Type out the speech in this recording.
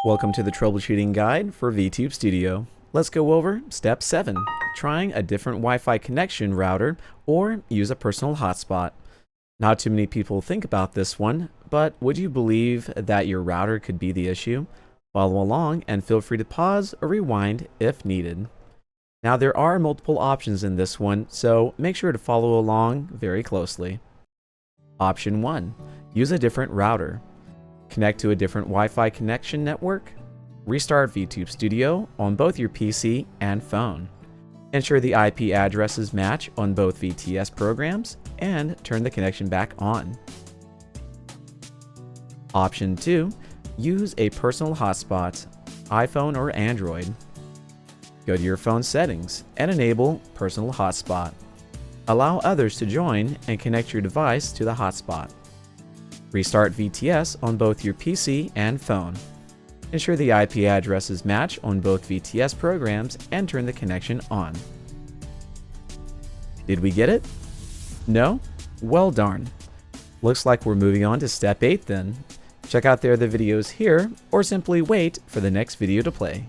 Welcome to the troubleshooting guide for VTube Studio. Let's go over step 7, trying a different Wi-Fi connection router or use a personal hotspot. Not too many people think about this one, but would you believe that your router could be the issue? Follow along and feel free to pause or rewind if needed. Now there are multiple options in this one, so make sure to follow along very closely. Option 1. Use a different router. Connect to a different Wi-Fi connection network. Restart VTube Studio on both your PC and phone. Ensure the IP addresses match on both VTS programs and turn the connection back on. Option 2. Use a personal hotspot, iPhone or Android. Go to your phone settings and enable personal hotspot. Allow others to join and connect your device to the hotspot. Restart VTS on both your PC and phone. Ensure the IP addresses match on both VTS programs and turn the connection on. Did we get it? No? Well darn. Looks like we're moving on to step 8 then. Check out the other videos here or simply wait for the next video to play.